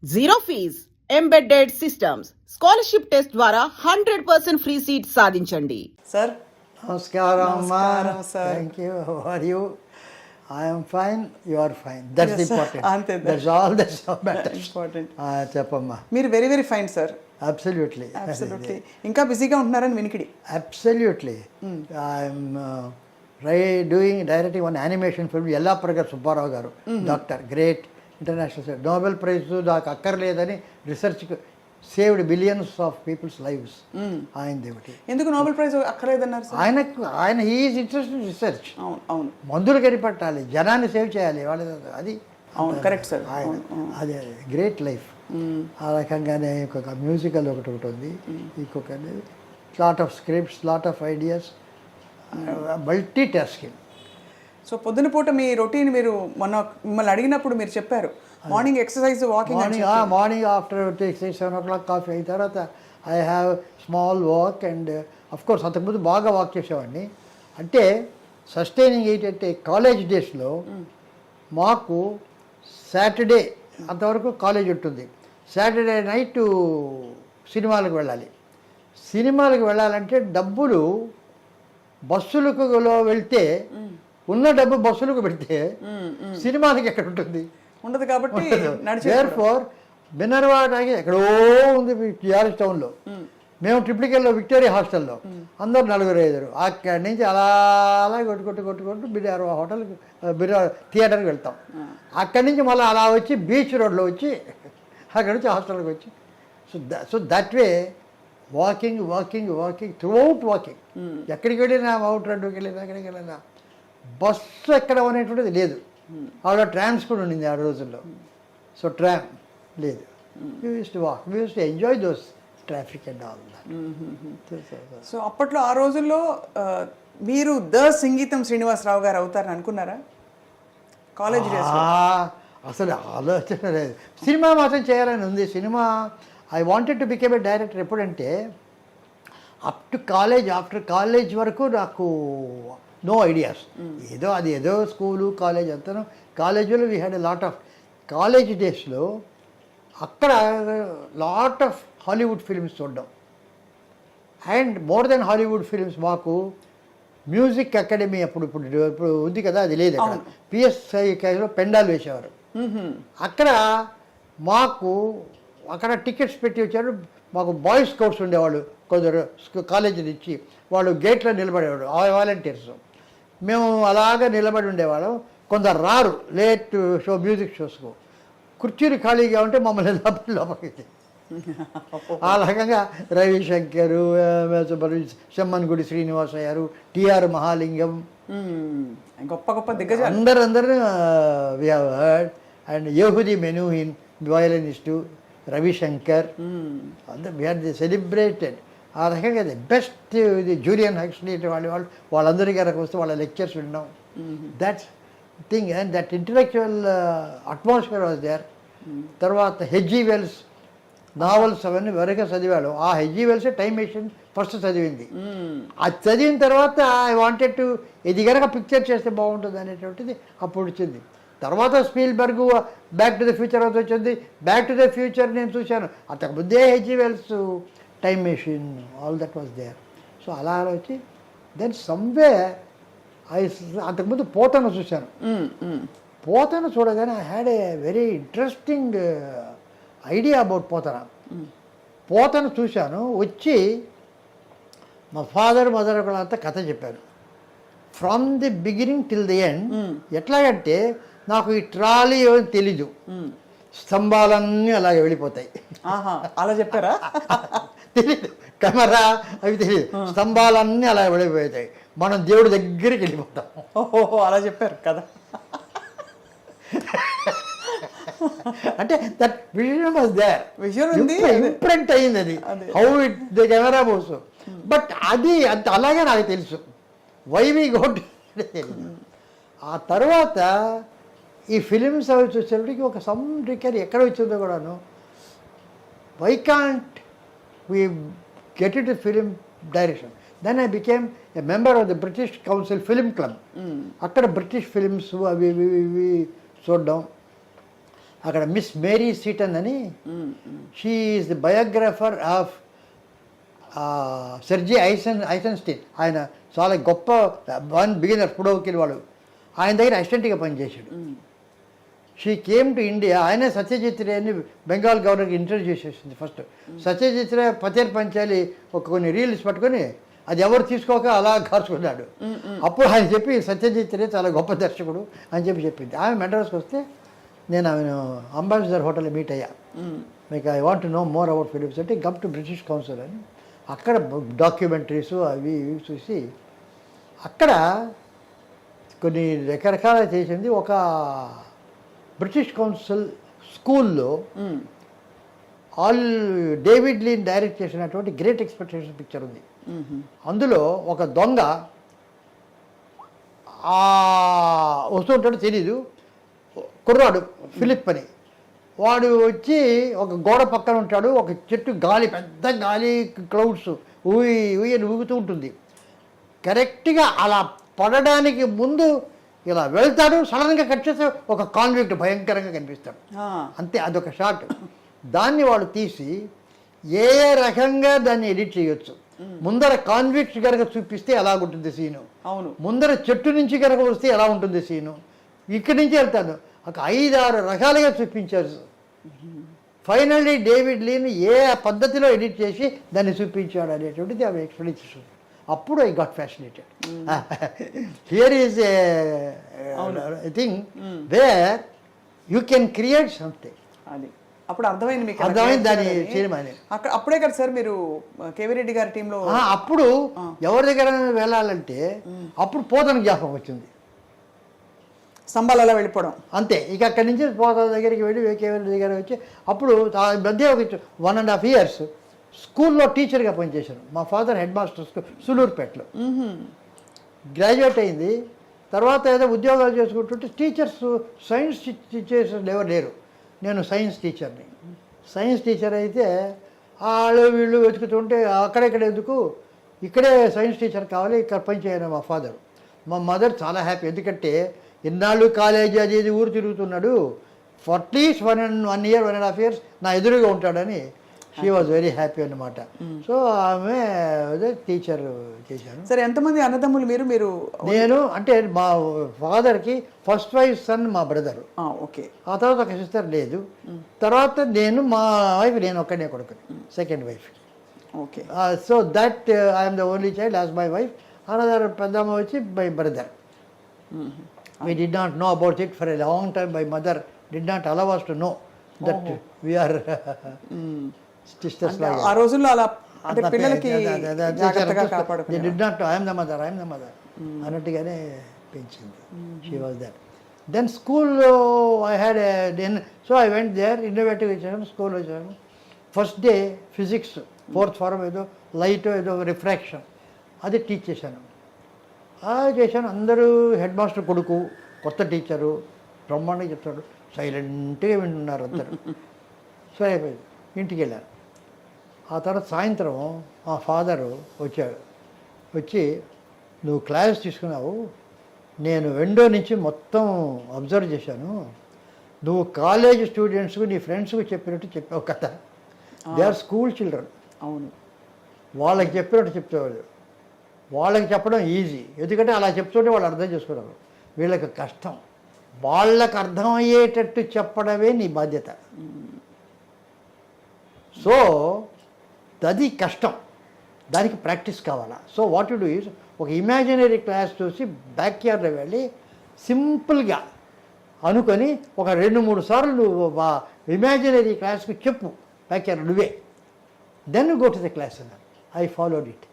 Zero fees embedded systems scholarship test ద్వారా 100% free seat సాధించండి. Sir నమస్కారం అమ్మా. నమస్కారం, sir. Thank you. How are you? I'm fine, you are fine. That's Yes, sir. Important. అంతే, that's all matters. Important. చెప్పమ్మా. మీరు very very fine sir. Absolutely absolutely. ఇంకా బిజీగా ఉంటున్నారని వినికిడి. Absolutely. I'm directing one animation film. Yellapragada Subbarao garu, doctor, great international Nobel prize నాకు అక్కర్లేదని research saved billions of peoples lives. ఆయన దేవుటి ఎందుకు నోబెల్ ప్రైజ్ అక్కర్లేదన్నారు సార్? ఆయన హీఈస్ ఇంట్రెస్ట్ ఇన్ రీసెర్చ్. అవును అవును మందులు కనిపెట్టాలి, జనాన్ని సేవ్ చేయాలి, వాళ్ళ అది అవును, కరెక్ట్ సార్. అది గ్రేట్ లైఫ్. ఆ రకంగానే ఇంకొక మ్యూజికల్ ఒకటి ఉంది, ఇంకొక lot of scripts, lot of ideas, multi tasking. So పొద్దున పూట మీ రొటీన్ మీరు మొన్న మిమ్మల్ని అడిగినప్పుడు మీరు చెప్పారు morning exercise, walking. Morning after 6-7 o'clock coffee అయిన తర్వాత I have small walk. And of course అంతకుముందు బాగా వాక్ చేసేవాడిని. అంటే సస్టైనింగ్ ఏంటంటే కాలేజ్ డేస్లో మాకు సాటర్డే అంతవరకు కాలేజ్ ఉంటుంది. సాటర్డే నైట్ సినిమాలకు వెళ్ళాలి. సినిమాలకు వెళ్ళాలంటే డబ్బులు బస్సులకు వెళ్తే ఉన్న డబ్బు బస్సులకు పెడితే సినిమాలకి ఎక్కడ ఉంటుంది? ఉండదు కాబట్టి దేర్ఫోర్ మినర్వా టాకీస్ ఎక్కడో ఉంది టిఆర్ఎస్ టౌన్లో. మేము ట్రిప్లికెల్లో విక్టోరియా హాస్టల్లో అందరు 4-5. అక్కడి నుంచి అలా కొట్టుకుంటూ బిర్యానీ హోటల్కి థియేటర్కి వెళ్తాం. అక్కడి నుంచి మళ్ళీ అలా వచ్చి బీచ్ రోడ్లో వచ్చి అక్కడి నుంచి హాస్టల్కి వచ్చి so that way walking throughout walking. ఎక్కడికి వెళ్ళినా అవుట్ రోడ్డుకి వెళ్ళినా ఎక్కడికి వెళ్ళినా బస్సు ఎక్కడం అనేటువంటిది లేదు. ఆవిడ ట్రామ్స్ కూడా ఉండింది ఆ రోజుల్లో. సో ట్రామ్ లేదు. We use to walk, we use to enjoy those traffic and all that. So అప్పట్లో ఆ రోజుల్లో మీరు సంగీతం శ్రీనివాసరావు గారు అవుతారని అనుకున్నారా కాలేజ్ డేస్? అసలు ఆలోచన లేదు. సినిమా మాత్రం చేయాలని ఉంది. సినిమా I wanted to became a director. ఎప్పుడంటే up to college, after college వరకు నాకు నో ఐడియాస్. ఏదో స్కూలు కాలేజ్ అంతా. కాలేజీలో we had a lot of college డేస్లో అక్కడ లాట్ ఆఫ్ హాలీవుడ్ ఫిల్మ్స్ చూడడం. And more than Hollywood films మాకు మ్యూజిక్ అకాడమీ ఇప్పుడు ఉంది కదా, అది లేదు అక్కడ. పిఎస్ఐలో పెండాలు వేసేవారు. అక్కడ మాకు అక్కడ టికెట్స్ పెట్టి వచ్చారు. మాకు బాయ్స్ స్కౌట్స్ ఉండేవాళ్ళు కొందరు కాలేజీ నుంచి. వాళ్ళు గేట్లో నిలబడేవాడు, వాలంటీర్స్. మేము అలాగా నిలబడి ఉండేవాళ్ళం. కొందరు రారు లేట్ షో మ్యూజిక్ షోస్కు. కుర్చీలు ఖాళీగా ఉంటే మమ్మల్ని లోపలికి ఆ రకంగా రవిశంకర్, సెమ్మన్గుడి శ్రీనివాస గారు, టిఆర్ మహాలింగం, గొప్ప గొప్ప దిగ్గజాలు అందరూ we have heard. And Yehudi Menuhin violinist, Ravi Shankar, అందరు వి ఆర్ ది సెలబ్రేటెడ్. ఆ రకంగా ది బెస్ట్ ఇది జూలియన్ హక్స్లీ వాళ్ళందరికీ కనుక వస్తే వాళ్ళ లెక్చర్స్ విన్నాం. That's thing. And that intellectual atmosphere was there. తర్వాత హెచ్జీ వెల్స్ నావల్స్ అవన్నీ వరకే చదివాడు. ఆ HG Wells time machine first చదివింది. అది చదివిన తర్వాత ఐ వాంటెడ్ టు ఇది కనుక పిక్చర్ చేస్తే బాగుంటుంది అనేటువంటిది అప్పుడు వచ్చింది. తర్వాత Spielberg back to the future అవుతూ వచ్చింది. బ్యాక్ టు ద ఫ్యూచర్ నేను చూశాను. అంతకు ముందే H G Wells time machine, all that was there. So అలా వచ్చి దెన్ సమ్వే అంతకుముందు పోతన చూశాను. పోతన చూడగానే I had a very interesting idea about Potana చూశాను. వచ్చి మా ఫాదర్ మదర్ అంతా కథ చెప్పాను from the beginning till the end. ఎట్లాగంటే నాకు ఈ ట్రాలీ ఏమని తెలీదు, స్తంభాలన్నీ అలాగే వెళ్ళిపోతాయి. అలా చెప్పారా? తెలీదు, కెమెరా అవి తెలియదు, స్తంభాలన్నీ అలా వెళ్ళిపోతాయి. మనం దేవుడి దగ్గరికి వెళ్ళిపోతాం. ఓహో, అలా చెప్పారు కదా. అంటే that vision was there. Imprint అయ్యింది అది, how it the camera moves. But అది అంత అలాగే నాకు తెలుసు. వై వి గోట్ తెలియదు. ఆ తర్వాత ఈ ఫిలిమ్స్ అవి చూసేటికి ఒక సమ్ రికర్ ఎక్కడ వచ్చిందో కూడాను. Why can't we get into film direction. Then I became a member of the British Council Film Club. అక్కడ బ్రిటిష్ ఫిలిమ్స్ అవి చూడడం. అక్కడ మిస్ మేరీ సీటన్ అని, she is the biographer of Sergei Eisenstein. ఆయన చాలా గొప్ప బిగినర్ పుడోకిల్ వాడు. ఆయన దగ్గర అసిస్టెంట్గా పనిచేశాడు. She came to India. ఆయనే సత్యజిత్ రేని బెంగాల్ గవర్నర్కి ఇంట్రడ్యూస్ చేసింది ఫస్ట్. సత్యజిత్ రే పతేర్ పంచాలి కొన్ని రీల్స్ పట్టుకొని అది ఎవరు తీసుకోక అలా కాల్చుకున్నాడు. అప్పుడు ఆయన చెప్పి సత్యజిత్ రే చాలా గొప్ప దర్శకుడు అని చెప్పింది. ఆమె మెడ్రాస్కి వస్తే నేను ఆమెను అంబాసిడర్ హోటల్లో మీట్ అయ్యా. మీకు I want know more about films అంటే కమ్ టు బ్రిటిష్ కౌన్సిల్ అని. అక్కడ డాక్యుమెంటరీస్ అవి ఇవి చూసి అక్కడ కొన్ని రకరకాల చేసింది. ఒక బ్రిటిష్ కౌన్సిల్ స్కూల్లో డేవిడ్ లీన్ డైరెక్ట్ చేసినటువంటి గ్రేట్ ఎక్స్పెక్టేషన్ పిక్చర్ ఉంది. అందులో ఒక దొంగ వస్తుంటాడు, తెలీదు, కుర్రాడు ఫిలిప్ అని. వాడు వచ్చి ఒక గోడ పక్కన ఉంటాడు. ఒక చెట్టు గాలి, పెద్ద గాలి, క్లౌడ్స్ ఊయని ఊగుతూ ఉంటుంది. కరెక్ట్గా అలా పడడానికి ముందు ఇలా వెళ్తాడు, సడన్గా కట్ చేస్తే ఒక కాన్విక్ట్ భయంకరంగా కనిపిస్తాడు. అంతే, అదొక షాట్. దాన్ని వాళ్ళు తీసి ఏ రకంగా దాన్ని ఎడిట్ చేయొచ్చు. ముందర కాన్విక్ట్ కనుక చూపిస్తే ఎలా ఉంటుంది సీను, అవును, ముందర చెట్టు నుంచి కనుక వస్తే ఎలా ఉంటుంది సీను, ఇక్కడి నుంచి వెళ్తాను, ఒక 5-6 రకాలుగా చూపించారు. ఫైనల్లీ డేవిడ్ లీన్ ఏ పద్ధతిలో ఎడిట్ చేసి దాన్ని చూపించాడు అనేటువంటిది అవి ఎక్స్ప్లెయిన్. అప్పుడు I got fascinated. Here is a thing where you can create something. అది అప్పుడు అర్థమైంది మీకు, అర్థమైంది దాని సినిమా. అక్కడ అప్పుడే కదా సార్ మీరు కేవీ రెడ్డి గారి టీంలో. అప్పుడు ఎవరి దగ్గర వెళ్ళాలంటే అప్పుడు పోతన జ్ఞాపకం వచ్చింది. స్తంభాలు అలా వెళ్ళిపోవడం అంతే. ఇక అక్కడి నుంచి పోతన దగ్గరికి వెళ్ళి కేవీ దగ్గర వచ్చి అప్పుడు మధ్య ఒక 1.5 years స్కూల్లో టీచర్గా పనిచేశాను. మా ఫాదర్ హెడ్ మాస్టర్ సులూరుపేటలో. గ్రాడ్యుయేట్ అయింది. తర్వాత ఏదో ఉద్యోగాలు చేసుకుంటుంటే టీచర్స్, సైన్స్ టీచర్స్ ఎవరు లేరు. నేను సైన్స్ టీచర్ని. సైన్స్ టీచర్ అయితే వాళ్ళు వీళ్ళు వెతుకుతుంటే అక్కడెక్కడ ఎందుకు, ఇక్కడే సైన్స్ టీచర్ కావాలి, ఇక్కడ పనిచేయను మా ఫాదర్. మా మదర్ చాలా హ్యాపీ. ఎందుకంటే ఇన్నాళ్ళు కాలేజీ అది ఇది ఊరు తిరుగుతున్నాడు, అట్లీస్ట్ 1 year 1.5 years నా ఎదురుగా ఉంటాడని షీ వాజ్ వెరీ హ్యాపీ అన్నమాట. సో ఆమె టీచర్ చేశాను. సరే, ఎంతమంది అన్నదమ్ములు మీరు? మీరు నేను అంటే మా ఫాదర్కి ఫస్ట్ వైఫ్ సన్ మా బ్రదరు. ఓకే. ఆ తర్వాత ఒక సిస్టర్ లేదు. తర్వాత నేను, మా వైఫ్, నేను ఒక్కనే కొడుకుని, second wife. Okay. So that I'm the only child as my wife. Another పెద్దమ్మ వచ్చి my brother. We did not know about it for a long time. My mother did not allow us to know that we are sisters. ఆ రోజుల్లో అలా అంటే పిల్లలకి జాగ్రత్తగా కాపాడుకునే. They did not know, I am the mother అన్నట్టుగానే పెంచింది. She was there. Then school I had so I went there, innovative వచ్చాను, స్కూల్ వచ్చాను. First day physics 4th form ఏదో లైట్ ఏదో రిఫ్రాక్షన్ అది టీచ్ చేశాను. చేశాను. అందరూ హెడ్ మాస్టర్ కొడుకు, కొత్త టీచరు, బ్రహ్మాండంగా చెప్తాడు, సైలెంట్గా వింటున్నారు అందరు. సో అయిపోయింది. ఇంటికి వెళ్ళాను. ఆ తర్వాత సాయంత్రం మా ఫాదరు వచ్చాడు. వచ్చి, నువ్వు క్లాస్ తీసుకున్నావు, నేను విండో నుంచి మొత్తం అబ్జర్వ్ చేశాను, నువ్వు కాలేజ్ స్టూడెంట్స్కు నీ ఫ్రెండ్స్కు చెప్పినట్టు చెప్పావు కదా. They are school children. అవును, వాళ్ళకి చెప్పినట్టు చెప్తావాళ్ళు. వాళ్ళకి చెప్పడం ఈజీ, ఎందుకంటే అలా చెప్తుంటే వాళ్ళు అర్థం చేసుకున్నారు. వీళ్ళకి కష్టం. వాళ్ళకి అర్థమయ్యేటట్టు చెప్పడమే నీ బాధ్యత. సో అది కష్టం, దానికి ప్రాక్టీస్ కావాలా. So what you do is, ఒక ఇమాజినరీ క్లాస్ చూసి బ్యాక్ యార్డ్లో వెళ్ళి సింపుల్గా అనుకొని ఒక 2-3 సార్లు నువ్వు ఇమాజినరీ క్లాస్కి చెప్పు బ్యాక్ యార్డ్ నువ్వే. Then go to the class అన్నారు. I followed it.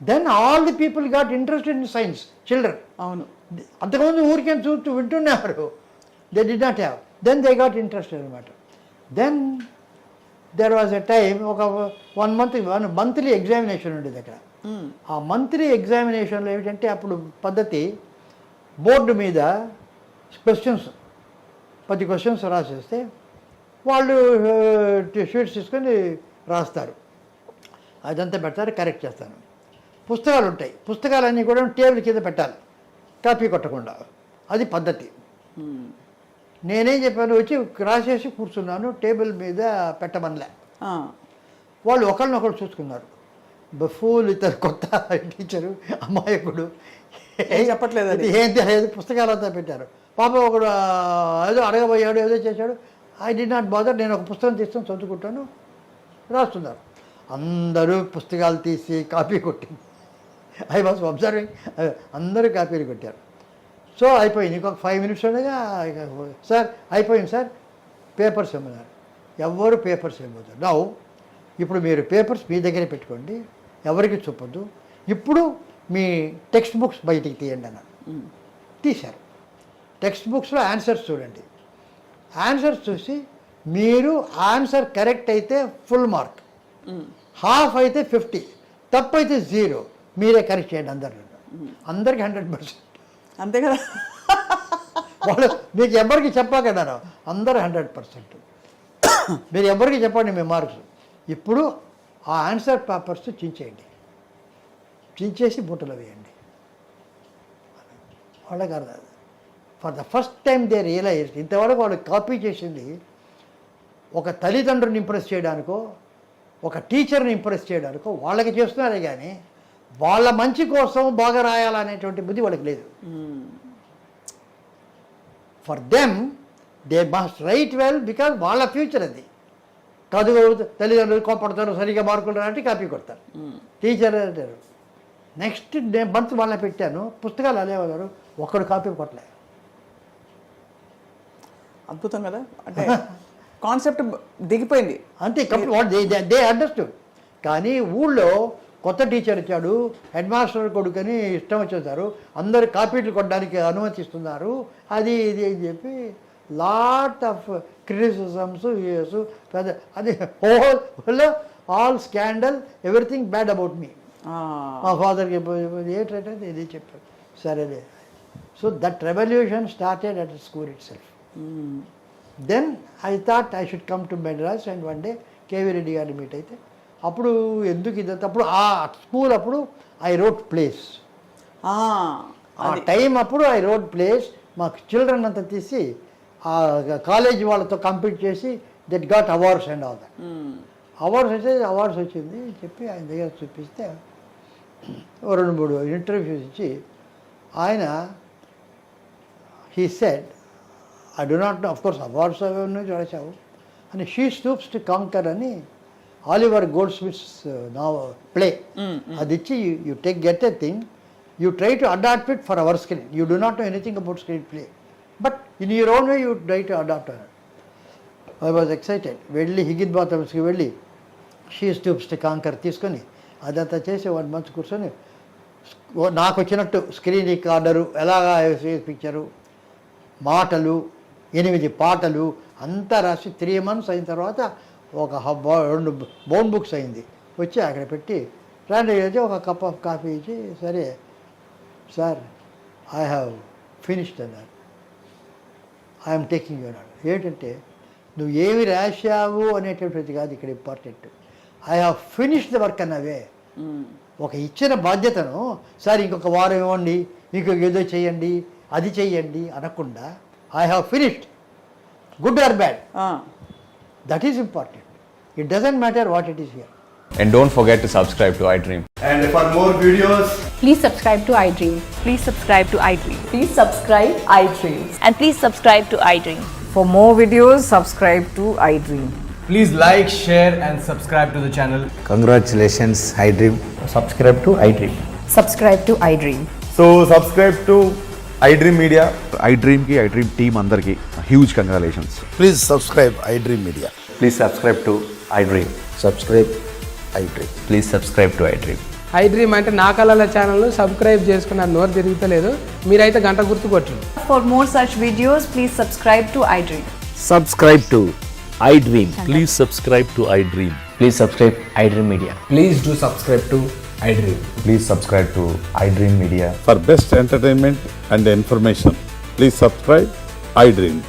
Then all the people got interested in science, children. అవును, అంతకుముందు ఊరికే చూస్తూ వింటున్నారు. They did not have. Then they got interested అనమాట. Then there was a time, ఒక 1 month monthly examination ఉండేది అక్కడ. ఆ మంత్లీ ఎగ్జామినేషన్లో ఏమిటంటే అప్పుడు పద్ధతి, బోర్డు మీద క్వశ్చన్స్ 10 questions రాసేస్తే వాళ్ళు షీట్స్ తీసుకొని రాస్తారు. అదంతా పెడతారు, కరెక్ట్ చేస్తాను. పుస్తకాలు ఉంటాయి, పుస్తకాలన్నీ కూడా టేబుల్ కింద పెట్టాలి, కాపీ కొట్టకుండా. అది పద్ధతి. నేనేం చెప్పాను, వచ్చి రాసేసి కూర్చున్నాను, టేబుల్ మీద పెట్టమనిలే. ఆ, వాళ్ళు ఒకరినొకరు చూసుకున్నారు. బఫూల్ ఇతను కొత్త టీచరు, అమాయకుడు, ఏం చెప్పట్లేదు అది. ఏం తెలియదు, పుస్తకాలంతా పెట్టారు. పాప ఒకడు ఏదో అడగబోయాడు, ఏదో చేశాడు. ఐ డి నాట్ బాదర్, నేను ఒక పుస్తకం తీసుకొని చదువుకుంటాను, రాస్తున్నారు. అందరూ పుస్తకాలు తీసి కాపీ కొట్టింది. ఐ వాజ్ అబ్జర్వింగ్, అందరూ కాపీలు కొట్టారు. సో అయిపోయింది. ఇంకొక 5 minutes ఉండగా సార్ అయిపోయింది సార్, పేపర్స్ ఇమ్మన్నారు. ఎవ్వరు పేపర్స్ ఇవ్వద్దు. నా ఇప్పుడు మీరు పేపర్స్ మీ దగ్గరే పెట్టుకోండి, ఎవరికి చూపొద్దు. ఇప్పుడు మీ టెక్స్ట్ బుక్స్ బయటికి తీయండి అన్నారు. తీశారు. టెక్స్ట్ బుక్స్లో ఆన్సర్స్ చూడండి. ఆన్సర్స్ చూసి మీరు ఆన్సర్ కరెక్ట్ అయితే ఫుల్ మార్క్, హాఫ్ అయితే 50, తప్పు అయితే 0. మీరే కరెక్ట్ చేయండి అందరికి 100%. అంతే కదా. వాళ్ళు మీకు ఎవరికి చెప్పకన్నారు, అందరూ 100%. మీరు ఎవరికి చెప్పండి మీ మార్క్స్. ఇప్పుడు ఆ ఆన్సర్ పేపర్స్ చించేయండి, చించేసి బుట్టలో వేయండి. వాళ్ళకి అర్థం. For the first time they realise, ఇంతవరకు వాళ్ళు కాపీ చేసింది ఒక తల్లిదండ్రుని ఇంప్రెస్ చేయడానికో, ఒక టీచర్ని ఇంప్రెస్ చేయడానికో వాళ్ళకి చేస్తున్నారే కానీ వాళ్ళ మంచి కోసం బాగా రాయాలనేటువంటి బుద్ధి వాళ్ళకి లేదు. For them they must right well, because వాళ్ళ ఫ్యూచర్ అది. చదువు తల్లిదండ్రులు కోపడతారు, సరిగా మార్కులు రాంటి కాపీ కొడతారు. టీచర్ అంటారు. నెక్స్ట్ మంత్ వాళ్ళ పెట్టాను, పుస్తకాలు అదేవారు, ఒక్కడు కాపీ కొట్టలే. అద్భుతం కదా. అంటే కాన్సెప్ట్ దిగిపోయింది అంతే. They understood. కానీ ఊళ్ళో కొత్త టీచర్ ఇచ్చాడు, హెడ్ మాస్టర్ కొడుకని ఇష్టం వచ్చేసారు, అందరు కాపీలు కొట్టడానికి అనుమతిస్తున్నారు, అది ఇది అని చెప్పి లాట్ ఆఫ్ క్రిటిసిజమ్స్ పెద్ద అది all scandal, everything bad about me. మా ఫాదర్కి ఏంటంటే ఇది చెప్పారు. సరేలే. So that revolution started at school itself. Then I thought I should come to Madras and one day KV Reddy గారిని మీట్ అయితే, అప్పుడు ఎందుకు ఇదంతా, అప్పుడు ఆ స్కూల్ అప్పుడు ఐ రోట్ ప్లేస్. ఆ టైం అప్పుడు ఐ రోట్ ప్లేస్. మాకు చిల్డ్రన్ అంతా తీసి ఆ కాలేజీ వాళ్ళతో కంపీట్ చేసి that got awards and all that. Awards వచ్చింది చెప్పి ఆయన దగ్గర చూపిస్తే 2-3 ఇంటర్వ్యూస్ ఇచ్చి ఆయన he said, I do not know, of course awards అవన్నీ చూడచావు అని, షీ స్టూప్స్ టు కాంకర్ అని ఆలివర్ గోల్డ్ స్మిత్స్ నా ప్లే. అది ఇచ్చి you get a thing, you try to adapt it for our screen. You do not know anything about screenplay, but in your own way you try to adapt అన్నారు. I was excited. వెళ్ళి హిగిన్ బాతమ్స్కి వెళ్ళి she stoops to canker తీసుకొని అదంతా చేసి 1 month కూర్చొని నాకు వచ్చినట్టు స్క్రీన్ రికార్డరు, ఎలాగా పిక్చరు, మాటలు, 8 పాటలు అంతా రాసి 3 months అయిన తర్వాత ఒక 2 బౌండ్ బుక్స్ అయింది. వచ్చి అక్కడ పెట్టి రండి అయితే ఒక కప్ ఆఫ్ కాఫీ ఇచ్చి, సరే సార్ ఐ హ్యావ్ ఫినిష్డ్ అన్నారు. ఐఎమ్ టేకింగ్ యూ అన్నాడు. ఏంటంటే నువ్వు ఏమి రాశావు అనేటటువంటిది కాదు ఇక్కడ important, I have finished the work అన్నవే. ఒక ఇచ్చిన బాధ్యతను సార్ ఇంకొక వారం ఇవ్వండి, ఇంకొక ఏదో చేయండి, అది చెయ్యండి అనకుండా I have finished, good or bad, that is important. It doesn't matter what it is here. And don't forget to subscribe to iDream. And for more videos, Please subscribe to iDream. Please subscribe to iDream. Please subscribe iDream. And please subscribe to iDream. For more videos, subscribe to iDream. please like, share and subscribe to the channel. Congratulations, iDream. Subscribe to iDream. Subscribe to iDream. So subscribe to iDream Media. iDream ki iDream team andarki huge congratulations. Please subscribe iDream Media. Please subscribe to iDream. Subscribe iDream. Please subscribe to iDream. iDream అంటే నా కళల ఛానల్ను subscribe చేసుకున్న నోరు తిరుగుతలేదు, మీరైతే గంట గుర్తు కొట్టండి. For more such videos, please subscribe to iDream. Subscribe to iDream. Please subscribe to iDream. Please subscribe iDream Media. Please do subscribe to iDream. Please subscribe to iDream Media. For best entertainment and information, please subscribe iDream.